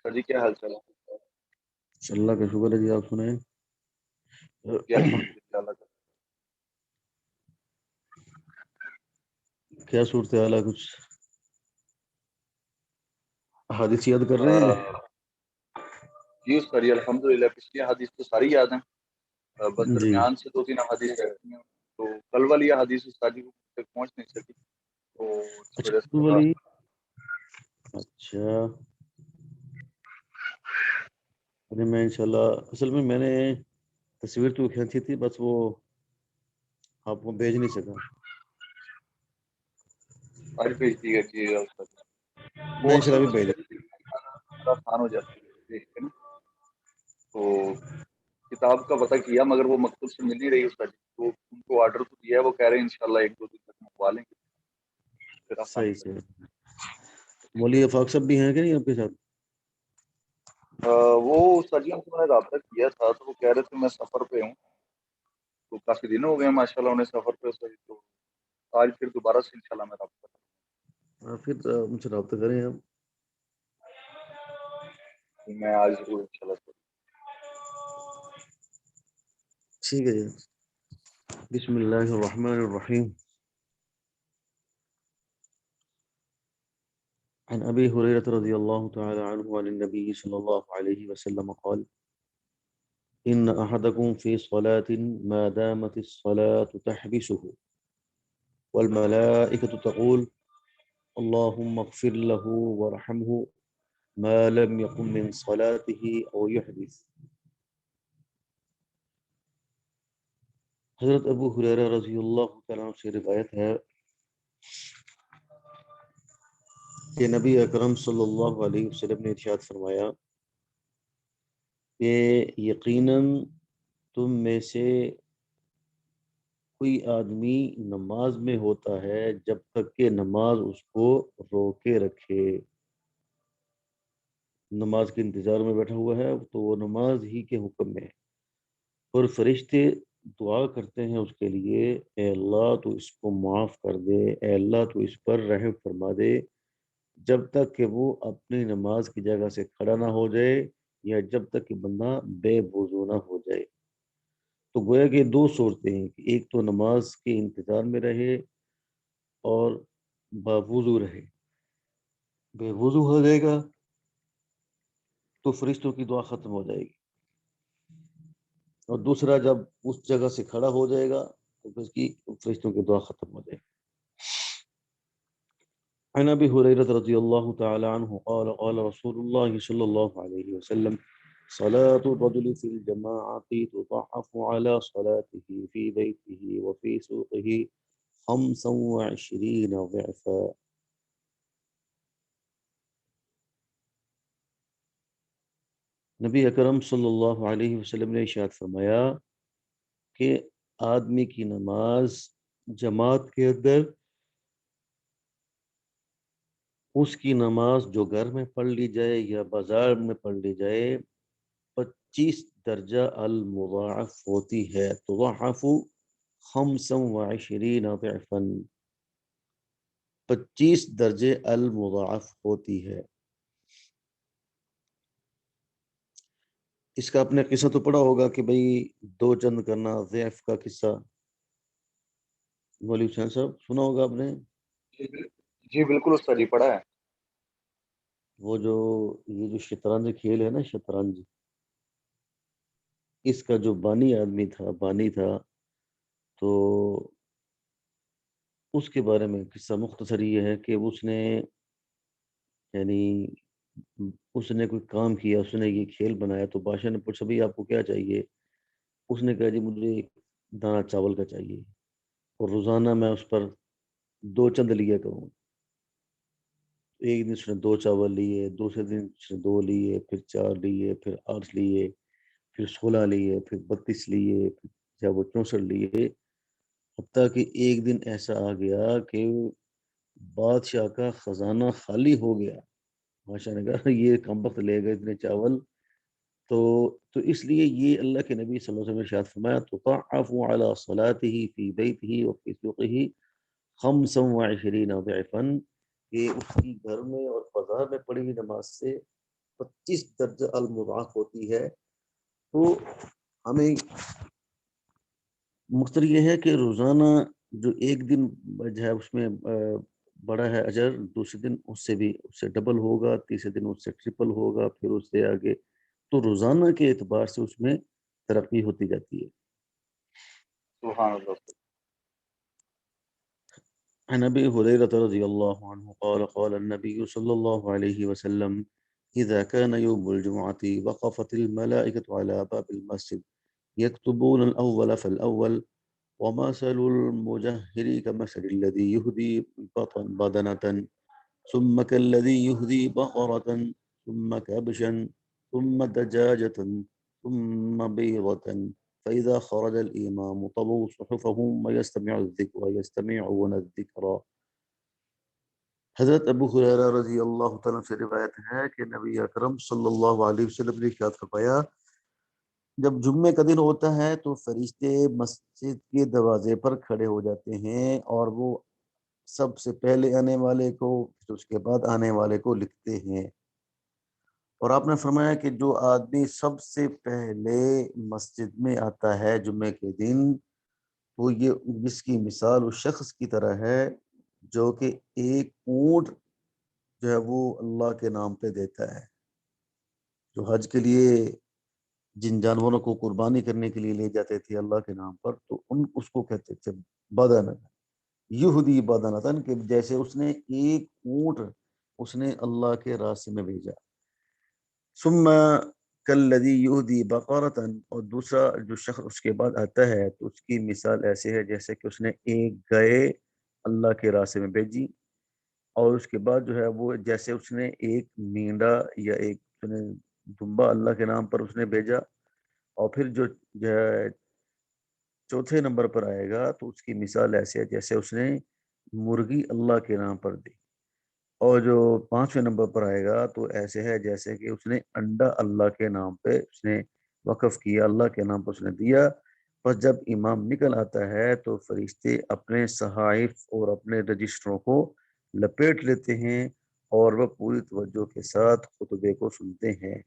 سر جی کیا حال چال ہے؟ اللہ کا شکر ہے جی، آپ سنائیں۔ جی الحمدللہ اللہ کا۔ کیا صورتحال ہے؟ کچھ حادث یاد کر رہے ہیں؟ جی سر جی الحمدللہ پچھلی حدیث تو ساری یاد ہیں، بس جی درمیان سے 2-3 حدیث رہتی ہیں، تو کل والی حدیث استاد جی کو تک پہنچ نہیں سکی، تو اس اچھا وجہ سے اردو تھوڑا والی، اچھا ارے میں انشاءاللہ اصل میں نے تصویر تو کھینچی تھی، بس وہ آپ کو بھیج نہیں سکا۔ آج بھیج دی گئی تھی استاد جی۔ وہ میں اصل انشاءاللہ میں بھی بھیج تھوڑا آسان ہو جاتی ہے دیکھ کے نا، تو کتاب کا پتہ کیا مگر وہ مکتوب سے مل نہیں رہی استاد جی، تو ان کو آرڈر تو دیا ہے، وہ کہہ رہے ہیں انشاءاللہ 1-2 دن تک منگوا لیں گے، پھر آسانی صحیح ہو سے۔ مولوی آفاق صاحب بھی ہیں کہ نہیں آپ کے ساتھ؟ وہ استاد جی کو میں نے رابطہ کیا تھا، تو وہ کہہ رہے تھے میں سفر پہ ہوں، تو کافی دن ہو گئے ماشاءاللہ انہیں سفر پہ استاد جی، تو آج پھر دوبارہ سے انشاءاللہ میں رابطہ کروں پھر ان سے رابطہ کریں آپ۔ گا۔ میں آج ضرور انشاءاللہ سے۔ ٹھیک ہے جی، بسم اللہ الرحمن الرحیم۔ عن ابي هريره رضي الله تعالى عنه عن النبي صلى الله عليه وسلم قال: ان احدكم في صلاه ما دامت الصلاه تحبسه والملائكه تقول اللهم اغفر له وارحمه ما لم يقم من صلاته او يحدث۔ حضرت ابو ہریرہ رضی اللہ تعالیٰ عنہ سے روایت ہے کہ نبی اکرم صلی اللہ علیہ وسلم نے ارشاد فرمایا کہ یقیناً تم میں سے کوئی آدمی نماز میں ہوتا ہے جب تک کہ نماز اس کو روکے رکھے، نماز کے انتظار میں بیٹھا ہوا ہے تو وہ نماز ہی کے حکم میں ہے، اور فرشتے دعا کرتے ہیں اس کے لیے، اے اللہ تو اس کو معاف کر دے، اے اللہ تو اس پر رحم فرما دے، جب تک کہ وہ اپنی نماز کی جگہ سے کھڑا نہ ہو جائے یا جب تک کہ بندہ بے وضو نہ ہو جائے۔ تو گویا کہ دو صورتیں ہیں کہ ایک تو نماز کے انتظار میں رہے اور باوضو رہے، بے وضو ہو جائے گا تو فرشتوں کی دعا ختم ہو جائے گی، اور دوسرا جب اس جگہ سے کھڑا ہو جائے گا تو پھر اس کی فرشتوں کی دعا ختم ہو جائے گی۔ عن ابي هريره رضي الله تعالى عنه قال قال رسول الله صلى الله عليه وسلم: صلاة الرجل في الجماعة تضاعف على صلاته في بيته وفي سوقه 25 ضعفا۔ نبی اکرم صلی اللہ علیہ وسلم نے ارشاد فرمایا کہ آدمی کی نماز جماعت کے اندر، اس کی نماز جو گھر میں پڑھ لی جائے یا بازار میں پڑھ لی جائے 25 درجہ المضاعف ہوتی ہے، تضاعف 25 ضعفا، 25 درجے المضاعف ہوتی ہے۔ اس کا اپنے قصہ تو پڑھا ہوگا کہ بھئی دو چند کرنا، ضعف کا قصہ مولوی حسین صاحب سنا ہوگا آپ نے۔ جی بالکل استاد جی پڑھا ہے۔ وہ جو یہ جو شطرنج کھیل ہے نا، شطرنج، اس کا جو بانی آدمی تھا، بانی تھا، تو اس کے بارے میں قصہ مختصر یہ ہے کہ اس نے یعنی اس نے کوئی کام کیا، اس نے یہ کھیل بنایا، تو بادشاہ نے پوچھا بھئی آپ کو کیا چاہیے؟ اس نے کہا جی مجھے ایک دانہ چاول کا چاہیے، اور روزانہ میں اس پر 2 چند لیا کروں۔ ایک دن اس نے 2 چاول لیے، دوسرے دن اس نے 2 لیے، پھر 4 لیے، پھر 8 لیے، پھر 16 لیے، پھر 32 لیے، پھر جب وہ 64 لیے، حتیٰ کہ ایک دن ایسا آ گیا کہ بادشاہ کا خزانہ خالی ہو گیا۔ بادشاہ نے کہا یہ کم وقت لے گئے اتنے چاول، تو اس لیے یہ اللہ کے نبی صلی اللہ علیہ وسلم نے ارشاد فرمایا تضاعف علی صلاته فی بیتہ وفی سوقہ 25 ضعفا، کہ اس کی گھر میں اور بازار میں پڑھی ہوئی نماز سے 25 درجہ المضاعف ہوتی ہے. تو ہمیں مختصر یہ ہے کہ روزانہ جو ایک دن جو ہے اس میں بڑا ہے اجر، دوسرے دن اس سے ڈبل ہوگا، تیسرے دن اس سے ٹرپل ہوگا، پھر اس سے آگے. تو روزانہ کے اعتبار سے اس میں ترقی ہوتی جاتی ہے. سبحان اللہ. عن ابي هريره رضي الله عنه قال قال النبي صلى الله عليه وسلم اذا كان يوم الجمعه وقفت الملائكه على باب المسجد يكتبون الاول فالاول ومثل المجهر كمثل الذي يهدي بدنه ثم كالذي يهدي بقره ثم كبشا ثم دجاجه ثم بيضه فإذا خرج الإمام طووا صحفهم ويستمعون الذكر. حضرت ابو ہریرہ رضی اللہ تعالیٰ سے روایت ہے کہ نبی اکرم صلی اللہ علیہ وسلم نے ارشاد فرمایا، جب جمعے کا دن ہوتا ہے تو فرشتے مسجد کے دروازے پر کھڑے ہو جاتے ہیں اور وہ سب سے پہلے آنے والے کو پھر اس کے بعد آنے والے کو لکھتے ہیں. اور آپ نے فرمایا کہ جو آدمی سب سے پہلے مسجد میں آتا ہے جمعے کے دن، وہ یہ اس کی مثال اس شخص کی طرح ہے جو کہ ایک اونٹ جو ہے وہ اللہ کے نام پہ دیتا ہے. جو حج کے لیے جن جانوروں کو قربانی کرنے کے لیے لے جاتے تھے اللہ کے نام پر، تو اس کو کہتے تھے بدن، یہودی بدنتن، کہ جیسے اس نے ایک اونٹ اس نے اللہ کے راستے میں بھیجا. ثم کالذی یہودی بقرتن، اور دوسرا جو شخص اس کے بعد آتا ہے تو اس کی مثال ایسے ہے جیسے کہ اس نے ایک گائے اللہ کے راستے میں بھیجی، اور اس کے بعد جو ہے وہ جیسے اس نے ایک مینڈا یا ایک دمبا اللہ کے نام پر اس نے بھیجا. اور پھر جو ہے چوتھے نمبر پر آئے گا تو اس کی مثال ایسے ہے جیسے اس نے مرغی اللہ کے نام پر دی. اور جو پانچویں نمبر پر آئے گا تو ایسے ہے جیسے کہ اس نے انڈا اللہ کے نام پہ اس نے وقف کیا، اللہ کے نام پر اس نے دیا. پس جب امام نکل آتا ہے تو فرشتے اپنے صحائف اور اپنے رجسٹروں کو لپیٹ لیتے ہیں اور وہ پوری توجہ کے ساتھ خطبے کو سنتے ہیں.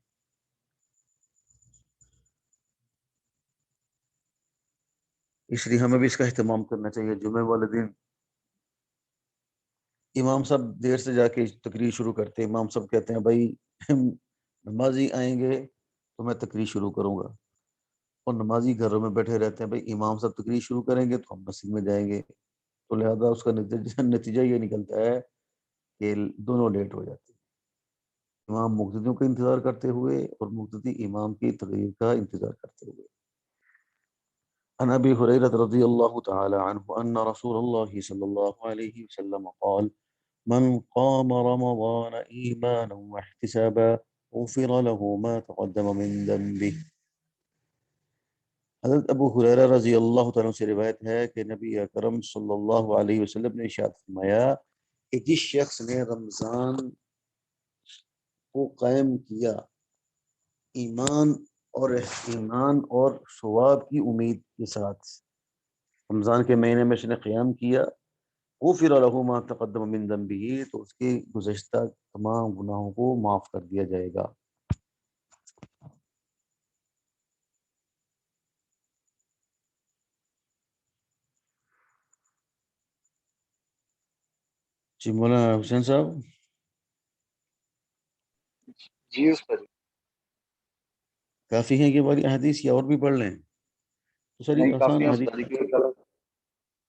اس لیے ہمیں بھی اس کا اہتمام کرنا چاہیے. جمعے والے دن امام صاحب دیر سے جا کے تقریر شروع کرتے ہیں. امام صاحب کہتے ہیں بھائی نمازی آئیں گے تو میں تقریر شروع کروں گا، اور نمازی گھروں میں بیٹھے رہتے ہیں بھائی امام صاحب تقریر شروع کریں گے تو ہم مسجد میں جائیں گے. تو لہذا اس کا نتیجہ یہ نکلتا ہے کہ دونوں لیٹ ہو جاتے ہیں، امام مقتدیوں کا انتظار کرتے ہوئے اور مقتدی امام کی تقریر کا انتظار کرتے ہوئے. عن ابي هريره رضي الله تعالى عنه ان رسول الله صلى الله عليه وسلم قال من قام رمضان ايمانا واحتسابا غفر له ما تقدم من ذنبه. حضرت ابو ہریرہ رضی اللہ تعالیٰ سے روایت ہے کہ نبی اکرم صلی اللہ علیہ وسلم نے ارشاد فرمایا کہ جس شخص نے رمضان کو قائم کیا ایمان اور ثواب کی امید کے ساتھ، رمضان کے مہینے میں اس نے قیام کیا، غفر له ما تقدم من ذنبه، تو اس کے گزشتہ تمام گناہوں کو معاف کر دیا جائے گا. جی مولانا حسین صاحب جی استاد جی. کافی ہیں یہ والی احادیث یا اور بھی پڑھ لیں؟ تو ساری نہیں کافی آسان ہیں استاد جی، احادیث. کیونکہ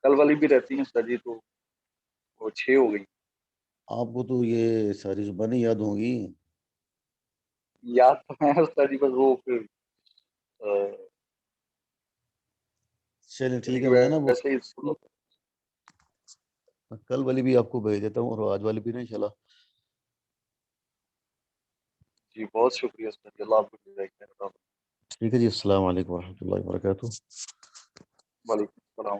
کل والی بھی رہتی ہیں استاد جی، تو وہ 6 ہو گئی. آپ کو تو یہ ساری زبانیں یاد ہوں گی. یاد تو ہے استاد جی، بس وہ پھر چلیں یعنی ٹھیک ہے، کہ میں نا وہ ویسے ہی کل والی بھی آپ کو بھیج دیتا ہوں اور آج والی بھی نا انشاءاللہ. جی بہت شکریہ استاد جی، اللہ آپ کو جزائے خیر. ٹھیک ہے جی، السلام علیکم ورحمۃ اللہ وبرکاتہ. وعلیکم السلام.